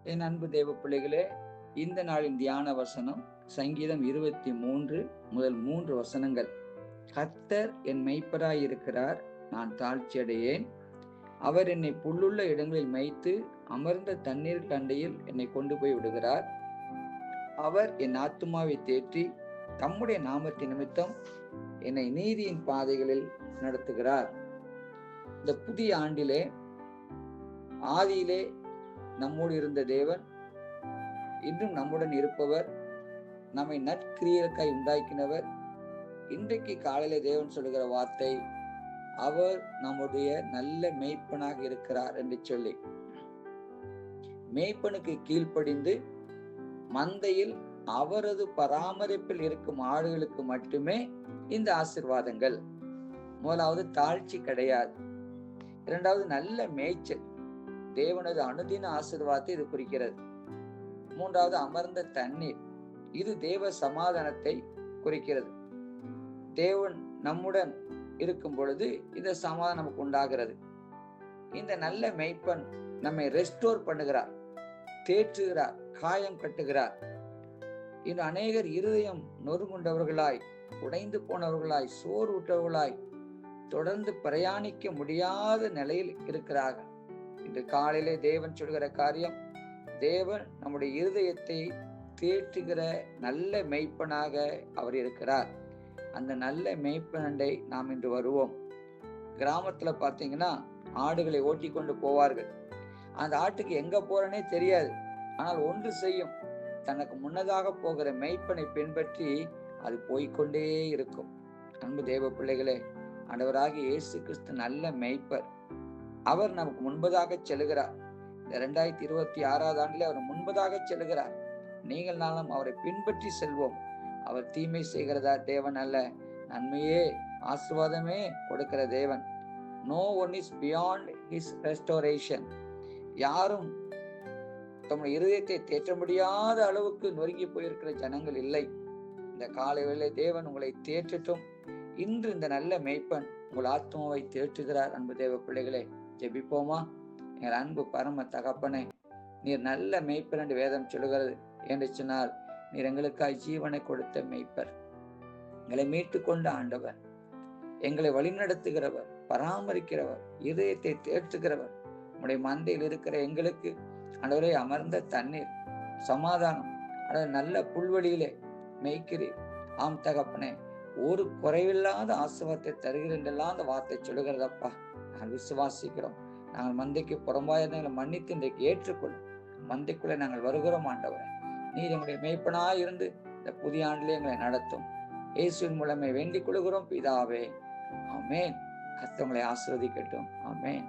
என் அன்பு தேவ பிள்ளைகளே, இந்த நாளின் தியான வசனம் சங்கீதம் 23 முதல் 3 வசனங்கள். கர்த்தர் என் மெய்ப்பராய் இருக்கிறார், நான் தாழ்ச்சி அடையேன். அவர் என்னை புல்லுள்ள இடங்களில் மேய்த்து அமர்ந்த தண்ணீர் அண்டையில் என்னை கொண்டு போய் விடுகிறார். அவர் என் ஆத்துமாவை தேற்றி தம்முடைய நாமத்தின் நிமித்தம் என்னை நீதியின் பாதைகளில் நடத்துகிறார். இந்த புதிய ஆண்டிலே ஆதியிலே நம்மோடு இருந்த தேவன் இன்றும் நம்முடன் இருப்பவர், நம்மை நற்கிரியைக்காய் உண்டாக்கினவர். இன்றைக்கு காலையில தேவன் சொல்லுகிற வார்த்தை, அவர் நம்முடைய நல்ல மேய்ப்பனாக இருக்கிறார் என்று சொல்லி, மேய்ப்பனுக்கு கீழ்ப்படிந்து மந்தையில் அவரது பராமரிப்பில் இருக்கும் ஆடுகளுக்கு மட்டுமே இந்த ஆசீர்வாதங்கள். முதலாவது தாழ்ச்சி கிடையாது. இரண்டாவது நல்ல மேய்ச்சல், தேவனது அனுதின ஆசீர்வாதத்தை இது குறிக்கிறது. மூன்றாவது அமர்ந்த தண்ணீர், இது தேவ சமாதானத்தை குறிக்கிறது. தேவன் நம்முடன் இருக்கும் பொழுது இந்த சமாதானம் நமக்கு உண்டாகிறது. இந்த நல்ல மேய்ப்பன் நம்மை ரெஸ்டோர் பண்ணுகிறார், தேற்றுகிறார், காயம் கட்டுகிறார். இன்னும் அநேகர் இருதயம் நொறுங்குண்டவர்களாய், உடைந்து போனவர்களாய், சோர்வுற்றவர்களாய், தொடர்ந்து பிரயாணிக்க முடியாத நிலையில் இருக்கிறார்கள். இன்று காலையிலே தேவன் சொல்கிற காரியம், தேவன் நம்முடைய இருதயத்தை தேற்றுகிற நல்ல மேய்ப்பனாக அவர் இருக்கிறார். அந்த நல்ல மேய்ப்பனண்டை நாம் இன்று வருவோம். கிராமத்துல பாத்தீங்கன்னா ஆடுகளை ஓட்டி கொண்டு போவார்கள். அந்த ஆட்டுக்கு எங்க போறனே தெரியாது. ஆனால் ஒன்று செய்யும், தனக்கு முன்னதாக போகிற மேய்ப்பனை பின்பற்றி அது போய்கொண்டே இருக்கும். அன்பு தேவ பிள்ளைகளே, ஆண்டவராகிய இயேசு கிறிஸ்து நல்ல மேய்ப்பர். அவர் நமக்கு முன்பதாக செல்கிறார். இந்த 2026 ஆண்டிலே அவர் முன்பதாக செல்கிறார். நீங்கள் நாளும் அவரை பின்பற்றி செல்வோம். அவர் தீமை செய்கிறதா தேவன் அல்ல, நன்மையே ஆசீர்வாதமே கொடுக்கிற தேவன். No one is beyond his restoration. யாரும் தம்முடைய இருதயத்தை தேற்ற முடியாத அளவுக்கு நொறுங்கி போயிருக்கிற ஜனங்கள் இல்லை. இந்த காலை வேளை தேவன் உங்களை தேற்றட்டும். இன்று இந்த நல்ல மேய்ப்பன் உங்கள் ஆத்மாவை தேற்றுகிறார். அன்பு தேவ பிள்ளைகளே, ஜெபிப்போமா? எங்கள் அன்பு பரம தகப்பனே, நீர் நல்ல மேய்ப்பர் என்று வேதம் சொல்லுகிறது. என்று சொன்னால், நீர் எங்களுக்காய் ஜீவனை கொடுத்த மேய்ப்பர், எங்களை மீட்டு கொண்ட ஆண்டவர், எங்களை வழிநடத்துகிறவர், பராமரிக்கிறவர், இதயத்தை தேற்றுகிறவர். உடைய மந்தையில் இருக்கிற எங்களுக்கு ஆண்டவரே அமர்ந்த தண்ணீர், சமாதானம், நல்ல புல்வெளியிலே மேய்க்கிறீர். ஆம் தகப்பனே, ஒரு குறைவில்லாத ஆசீர்வாதத்தை தருகிறென்றெல்லாம் அந்த வார்த்தை சொல்லுகிறதப்பா. நாங்கள் விசுவாசிக்கிறோம். நாங்கள் மந்தைக்கு புறம்பாயிருந்தங்களை மன்னித்து இன்றைக்கு ஏற்றுக்கொள்ளும். மந்தைக்குள்ளே நாங்கள் வருகிறோம் ஆண்டவரே. நீர் எங்களுடைய மேய்ப்பனாய் இருந்து இந்த புதிய ஆண்டிலே எங்களை நடத்தும். இயேசுவின் மூலமே வேண்டிக் கொள்கிறோம் பிதாவே, ஆமென். கர்த்தர் உங்களை ஆசீர்வதிக்கட்டும். ஆமென்.